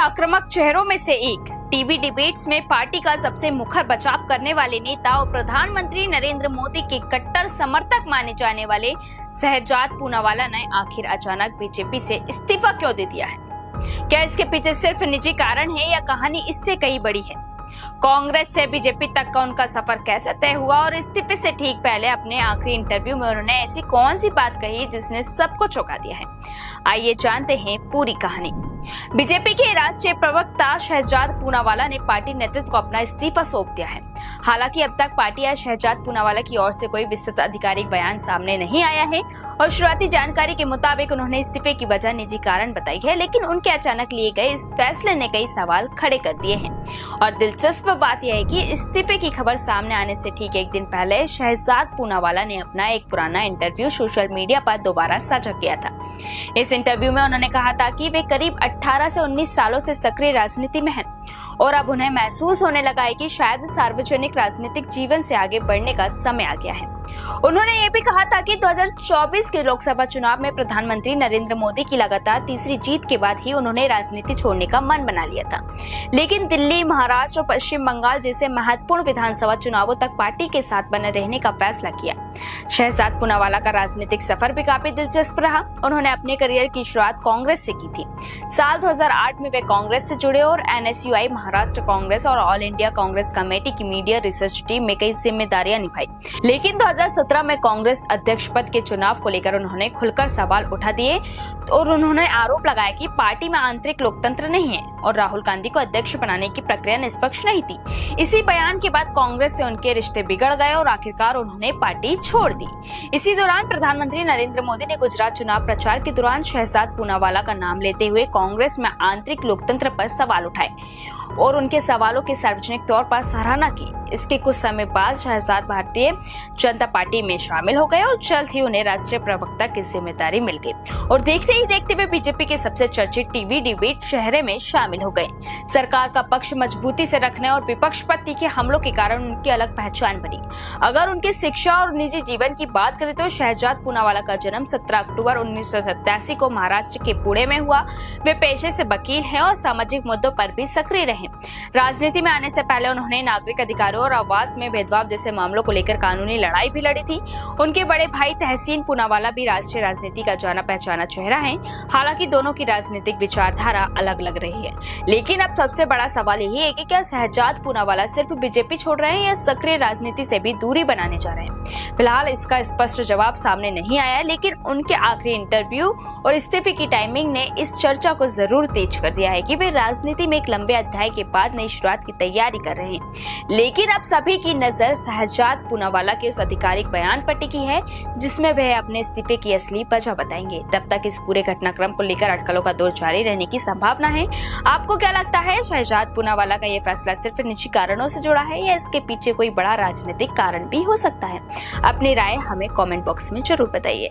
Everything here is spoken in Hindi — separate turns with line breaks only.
आक्रामक चेहरों में से एक, टीवी डिबेट्स में पार्टी का सबसे मुखर बचाव करने वाले नेता और प्रधानमंत्री नरेंद्र मोदी के कट्टर समर्थक माने जाने वाले शहजाद पूनावाला ने आखिर अचानक बीजेपी से इस्तीफा क्यों दे दिया है? क्या इसके पीछे सिर्फ निजी कारण है या कहानी इससे कई बड़ी है? कांग्रेस से बीजेपी तक का उनका सफर कैसे तय हुआ और इस्तीफे से ठीक पहले अपने आखिरी इंटरव्यू में उन्होंने ऐसी कौन सी बात कही जिसने सबको चौंका दिया है? आइए जानते हैं पूरी कहानी। बीजेपी के राष्ट्रीय प्रवक्ता शहजाद पूनावाला ने पार्टी नेतृत्व को अपना इस्तीफा सौंप दिया है। हालांकि अब तक पार्टी या शहजाद पूनावाला की ओर से कोई विस्तृत आधिकारिक बयान सामने नहीं आया है और शुरुआती जानकारी के मुताबिक उन्होंने इस्तीफे की वजह निजी कारण बताई है, लेकिन उनके अचानक लिए गए इस फैसले ने कई सवाल खड़े कर दिए हैं। और दिलचस्प बात यह है कि इस्तीफे की खबर सामने आने से ठीक एक दिन पहले शहजाद पूनावाला ने अपना एक पुराना इंटरव्यू सोशल मीडिया पर दोबारा साझा किया था। इस इंटरव्यू में उन्होंने कहा था कि वे करीब 18 से 19 सालों से सक्रिय राजनीति में हैं और अब उन्हें महसूस होने लगा है कि शायद सार्वजनिक राजनीतिक जीवन से आगे बढ़ने का समय आ गया है। उन्होंने ये भी कहा था कि 2024 के लोकसभा चुनाव में प्रधानमंत्री नरेंद्र मोदी की लगातार तीसरी जीत के बाद ही उन्होंने राजनीति छोड़ने का मन बना लिया था, लेकिन दिल्ली, महाराष्ट्र और पश्चिम बंगाल जैसे महत्वपूर्ण विधानसभा चुनावों तक पार्टी के साथ बने रहने का फैसला किया। शहजाद पूनावाला का राजनीतिक सफर भी काफी दिलचस्प रहा। उन्होंने अपने करियर की शुरुआत कांग्रेस से की थी। साल 2008 में वे कांग्रेस से जुड़े और NSUI, महाराष्ट्र कांग्रेस और ऑल इंडिया कांग्रेस कमेटी की मीडिया रिसर्च टीम में कई जिम्मेदारियां निभाई। लेकिन 2017 में कांग्रेस अध्यक्ष पद के चुनाव को लेकर उन्होंने खुलकर सवाल उठा दिए और उन्होंने आरोप लगाया कि पार्टी में आंतरिक लोकतंत्र नहीं है और राहुल गांधी को अध्यक्ष बनाने की प्रक्रिया निष्पक्ष नहीं थी। इसी बयान के बाद कांग्रेस से उनके रिश्ते बिगड़ गए और आखिरकार उन्होंने पार्टी छोड़ दी। इसी दौरान प्रधानमंत्री नरेंद्र मोदी ने गुजरात चुनाव प्रचार के दौरान शहजाद पूनावाला का नाम लेते हुए कांग्रेस में आंतरिक लोकतंत्र पर सवाल उठाए और उनके सवालों की सार्वजनिक तौर पर सराहना की। इसके कुछ समय बाद शहजाद भारतीय जनता पार्टी में शामिल हो गए और जल्द ही उन्हें राष्ट्रीय प्रवक्ता की जिम्मेदारी मिल गई और देखते ही देखते वे बीजेपी के सबसे चर्चित टीवी डिबेट चेहरे में शामिल हो गए। सरकार का पक्ष मजबूती से रखने और विपक्ष पर तीखे हमलों के कारण उनकी अलग पहचान बनी। अगर उनकी शिक्षा और निजी जीवन की बात करें तो शहजाद पूनावाला का जन्म 17 अक्टूबर 1987 को महाराष्ट्र के पुणे में हुआ। वे पेशे से वकील हैं और सामाजिक मुद्दों पर भी सक्रिय रहे। राजनीति में आने से पहले उन्होंने नागरिक अधिकारों और आवास में भेदभाव जैसे मामलों को लेकर कानूनी लड़ाई भी लड़ी थी। उनके बड़े भाई तहसीन पूनावाला भी राष्ट्रीय राजनीति का जाना पहचाना चेहरा है। हालांकि दोनों की राजनीतिक विचारधारा अलग अलग रही है, लेकिन अब सबसे बड़ा सवाल यही है कि क्या शहजाद पूनावाला सिर्फ बीजेपी छोड़ रहे हैं या सक्रिय राजनीति से भी दूरी बनाने जा रहे हैं? फिलहाल इसका स्पष्ट जवाब सामने नहीं आया, लेकिन उनके आखिरी इंटरव्यू और इस्तीफे की टाइमिंग ने इस चर्चा को जरूर तेज कर दिया है कि वे राजनीति में एक लंबे अध्याय के बाद नई शुरुआत की तैयारी कर रहे हैं। लेकिन अब सभी की नजर शहजाद पूनावाला के उस आधिकारिक बयान पर टिकी है जिसमें वह अपने इस्तीफे की असली वजह बताएंगे। तब तक इस पूरे घटनाक्रम को लेकर अटकलों का दौर जारी रहने की संभावना है। आपको क्या लगता है, शहजाद पूनावाला का यह फैसला सिर्फ निजी कारणों से जुड़ा है या इसके पीछे कोई बड़ा राजनीतिक कारण भी हो सकता है? अपनी राय हमें कमेंट बॉक्स में जरूर बताइए।